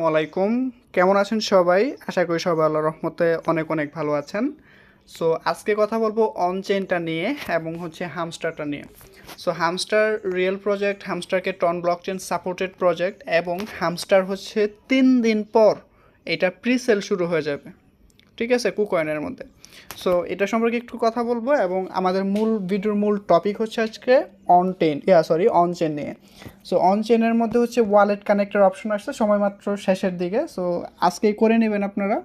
আলাইকুম, কেমন আছেন সবাই? আশা করি সবাই আল্লাহর রহমতে অনেক অনেক ভালো আছেন। সো আজকে কথা বলবো অন চেইনটা নিয়ে এবং হচ্ছে হামস্টারটা নিয়ে। সো হামস্টার রিয়েল প্রজেক্ট, হামস্টারকে টন ব্লকচেন সাপোর্টেড প্রজেক্ট এবং হামস্টার হচ্ছে 3 দিন পর এটা প্রি সেল শুরু হয়ে যাবে, ঠিক আছে, কুকয়েনের মধ্যে। সো এটা সম্পর্কে একটু কথা বলবো এবং আমাদের ভিডিওর মূল টপিক হচ্ছে আজকে অন চেন নিয়ে। সো অন চেনের মধ্যে হচ্ছে ওয়ালেট কানেক্টের অপশন আসছে সময়মাত্র শেষের দিকে। সো আজকেই করে নেবেন আপনারা।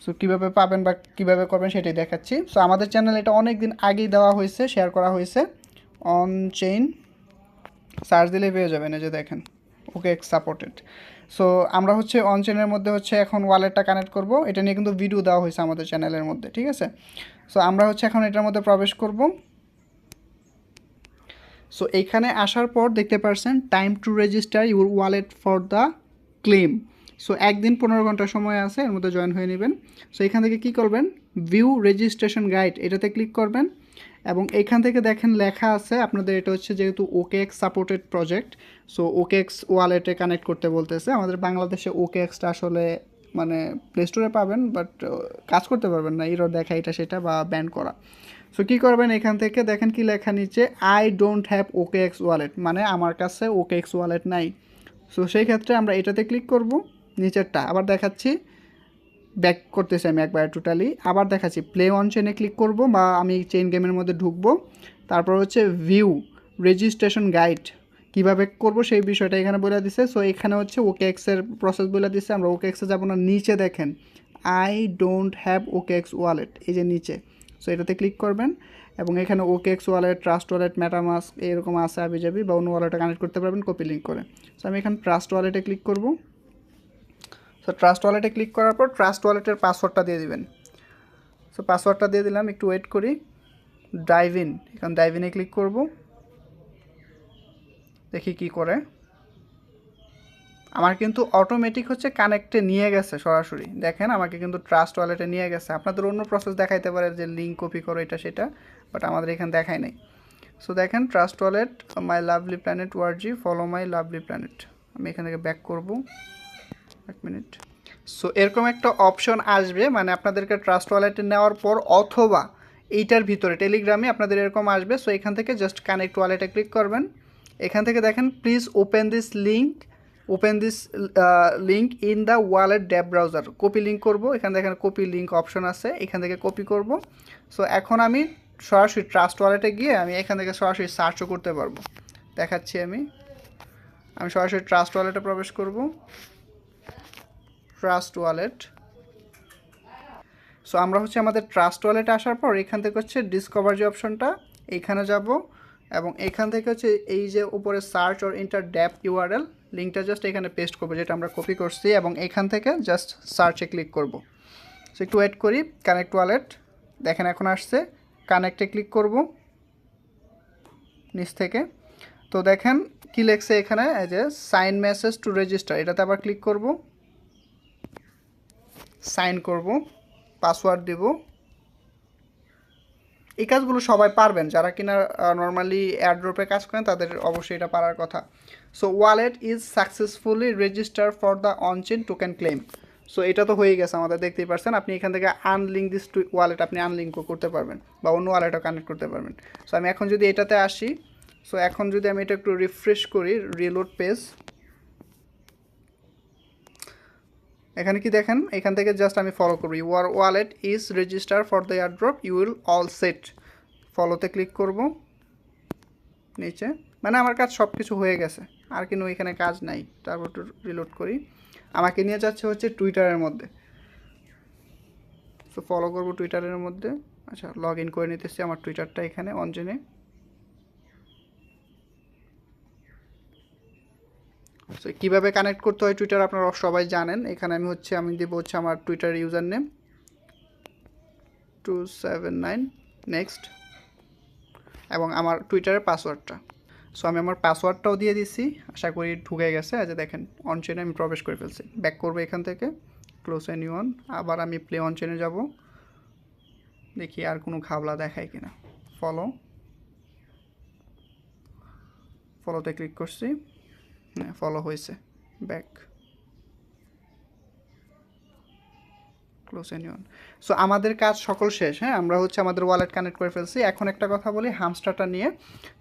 সো কীভাবে পাবেন বা কীভাবে করবেন সেটাই দেখাচ্ছি। সো আমাদের চ্যানেল এটা অনেক দিন আগেই দেওয়া হয়েছে, শেয়ার করা হয়েছে। অন চেইন সার্চ দিলেই পেয়ে যাবেন, এই যে দেখেন ওকে এক্স সাপোর্টেড। সো আমরা হচ্ছে অন চেনের মধ্যে হচ্ছে এখন ওয়ালেটটা কানেক্ট করব। এটা নিয়ে কিন্তু ভিডিও দেওয়া হয়েছে আমাদের চ্যানেলের মধ্যে, ঠিক আছে। সো আমরা হচ্ছে এখন এটার মধ্যে প্রবেশ করব। সো এইখানে আসার পর দেখতে পারছেন time to register your wallet for the claim. So 1 দিন 15 ঘন্টা সময় আছে, এর মধ্যে জয়েন হয়ে নেবেন। সো এখান থেকে কী করবেন, ভিউ রেজিস্ট্রেশন গাইড এটাতে ক্লিক করবেন এবং এখান থেকে দেখেন লেখা আছে আপনাদের, এটা হচ্ছে যেহেতু OKX supported project, so OKX ওয়ালেটে কানেক্ট করতে বলতেছে। আমাদের বাংলাদেশে ওকেএক্সটা আসলে মানে প্লে স্টোরে পাবেন, বাট কাজ করতে পারবেন না, এরর দেখা এটা সেটা বা ব্যান করা। সো কী করবেন, এখান থেকে দেখেন কি লেখা নিচে, I don't have OKX wallet, মানে আমার কাছে ওকেএক্স ওয়ালেট নাই। সো সেই ক্ষেত্রে আমরা এটাতে ক্লিক করব, নিচেরটা আবার দেখাচ্ছি, ব্যাক করতেছি আমি একবার টোটালি, আবার দেখাচ্ছি প্লে অন চেনে ক্লিক করব বা আমি চেইন গেমের মধ্যে ঢুকবো। তারপর হচ্ছে ভিউ রেজিস্ট্রেশন গাইড কীভাবে করব সেই বিষয়টা এখানে বলে দিছে। সো এখানে হচ্ছে ওকেএক্সের প্রসেস বলে দিচ্ছে, আমরা ওকেএক্সে যাবো না, নিচে দেখেন I don't have OKX wallet, এই যে নিচে। সো এটাতে ক্লিক করবেন এবং এখানে OKX wallet, trust wallet, MetaMask এরকম আছে আবিজাবি, বা অন্য ওয়ালেটে কানেক্ট করতে পারবেন কপি লিঙ্ক করে। সো আমি এখানে ট্রাস্ট ওয়ালেটে ক্লিক করব। সো ট্রাস্ট ওয়ালেটে ক্লিক করার পর ট্রাস্ট ওয়ালেটের পাসওয়ার্ডটা দিয়ে দিবেন। সো পাসওয়ার্ডটা দিয়ে দিলাম, একটু ওয়েট করি। ডাইভ ইন, এখন ডাইভ ইনে ক্লিক করব, দেখি কি করে। আমার কিন্তু অটোমেটিক হচ্ছে কানেক্টে নিয়ে গেছে সরাসরি, দেখেন আমাকে কিন্তু ট্রাস্ট ওয়ালেটে নিয়ে গেছে। আপনাদের অন্য প্রসেস দেখাইতে পারে যে লিঙ্ক কপি করো এটা সেটা, বাট আমাদের এখানে দেখায় নাই। সো দেখেন trust wallet, my lovely planet ওয়ার্জি, ফলো মাই লাভলি প্ল্যানেট। আমি এখান থেকে ব্যাক করব, 1 মিনিট। সো এরকম একটা অপশন আসবে, মানে আপনাদেরকে ট্রাস্ট ওয়ালেটে নেওয়ার পর অথবা এইটার ভিতরে টেলিগ্রামে আপনাদের এরকম আসবে। সো এখান থেকে জাস্ট কানেক্ট ওয়ালেটে ক্লিক করবেন। এখান থেকে দেখেন please open this link in the wallet dab browser, copy link করবো। এখানে দেখেন কপি লিঙ্ক অপশন আছে, এখান থেকে কপি করব। সো এখন আমি সরাসরি ট্রাস্ট ওয়ালেটে গিয়ে আমি এখান থেকে সরাসরি সার্চও করতে পারবো, দেখাচ্ছি। আমি সরাসরি ট্রাস্ট ওয়ালেটে প্রবেশ করব, ট্রাস্ট ওয়ালেট। সো আমরা হচ্ছে আমাদের ট্রাস্ট ওয়ালেটে আসার পর এখান থেকে হচ্ছে ডিসকভার যে অপশনটা, এইখানে যাব এবং এখান থেকে হচ্ছে এই যে উপরে search or inter DAP URL লিঙ্কটা জাস্ট এখানে পেস্ট করবো, যেটা আমরা কপি করছি, এবং এখান থেকে জাস্ট সার্চে ক্লিক করব। সো একটু ওয়েট করি। কানেক্ট ওয়ালেট দেখেন এখন আসছে, কানেক্টে ক্লিক করব নিচ থেকে। তো দেখেন কি লেখছে এখানে, এই যে সাইন মেসেজ টু রেজিস্টার, এটাতে আবার ক্লিক করব, সাইন করব, পাসওয়ার্ড দেব। এই কাজগুলো সবাই পারবেন, যারা কিনা নর্মালি এয়ারড্রপে কাজ করেন তাদের অবশ্যই এটা পারার কথা। So wallet is successfully register for the on-chain token claim. So এটা তো হয়ে গেছে আমাদের, দেখতেই পারছেন। আপনি এখান থেকে আনলিঙ্ক দিস টু ওয়ালেট আপনি আনলিঙ্কও করতে পারবেন বা অন্য ওয়ালেটও কানেক্ট করতে পারবেন। সো আমি এখন যদি এটাতে আসি, সো এখন যদি আমি এটা একটু রিফ্রেশ করি, রিলোড পেজ, এখানে কি দেখেন, এখান থেকে জাস্ট আমি ফলো করব, your wallet is register for the airdrop, you will all set. ফলোতে ক্লিক করব নিচে, মানে আমার কাজ সব কিছু হয়ে গেছে, আর কিন্তু এখানে কাজ নাই। তারপর একটু রিলোড করি, আমাকে নিয়ে যাচ্ছে হচ্ছে টুইটারের মধ্যে। সো ফলো করব টুইটারের মধ্যে। আচ্ছা, লগ ইন করে নিতেছি আমার টুইটারটা এখানে অনজেনে। সো কীভাবে কানেক্ট করতে হয় টুইটার আপনারা সবাই জানেন। এখানে আমি দেবো হচ্ছে আমার টুইটার ইউজার নেম 279, নেক্সট, এবং আমার টুইটারের পাসওয়ার্ডটা। সো আমি আমার পাসওয়ার্ডটাও দিয়ে দিচ্ছি, আশা করি ঢুকে গেছে। আজ দেখেন অন চেনে আমি প্রবেশ করে ফেলছি। ব্যাক করবো এখান থেকে, ক্লোজ এনি অন, আবার আমি প্লে অন চেনে যাব, দেখি আর কোনো খাবলা দেখায় কিনা। ফলোতে ক্লিক করছি, হ্যাঁ ফলো হয়েছে। Back, close anyone. সো আমাদের কাজ সকল শেষ, হ্যাঁ, আমরা হচ্ছে আমাদের ওয়ালেট কানেক্ট করে ফেলছি। এখন একটা কথা বলি হামস্টারটা নিয়ে।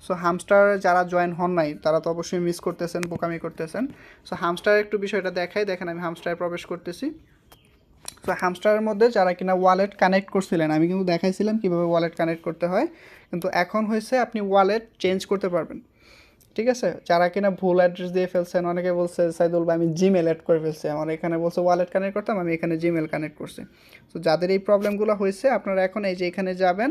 সো হামস্টার যারা জয়েন হন নাই তারা তো অবশ্যই মিস করতেছেন, বোকামি করতেছেন। সো হামস্টারের একটু বিষয়টা দেখাই, দেখেন আমি হামস্টারে প্রবেশ করতেছি। সো হামস্টারের মধ্যে যারা কিনা ওয়ালেট কানেক্ট করছিলেন, আমি কিন্তু দেখাইছিলাম কীভাবে ওয়ালেট কানেক্ট করতে হয়, কিন্তু এখন হয়েছে আপনি ওয়ালেট চেঞ্জ করতে পারবেন। ঠিক আছে, যারা কিনা ভুল অ্যাড্রেস দিয়ে ফেলছেন, অনেকে বলছে সাইদুল ভাই আমি জিমেল অ্যাড করে ফেলছি, আমার এখানে বলছে ওয়ালেট কানেক্ট করতাম, আমি এখানে জিমেল কানেক্ট করছি। তো যাদের এই প্রবলেমগুলো হয়েছে আপনারা এখন এই যে এখানে যাবেন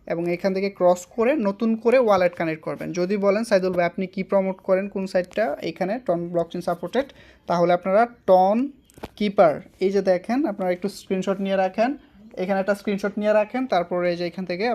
এবং এখান থেকে ক্রস করে নতুন করে ওয়ালেট কানেক্ট করবেন। যদি বলেন সাইদুল ভাই আপনি কী প্রমোট করেন কোন সাইটটা, এখানে টন ব্লকচেন সাপোর্টেড, তাহলে আপনারা টন কিপার এই যে দেখেন, আপনারা একটু স্ক্রিনশট নিয়ে রাখেন, এখানে একটা স্ক্রিনশট নিয়ে রাখেন, তারপরে এই যে এখান থেকে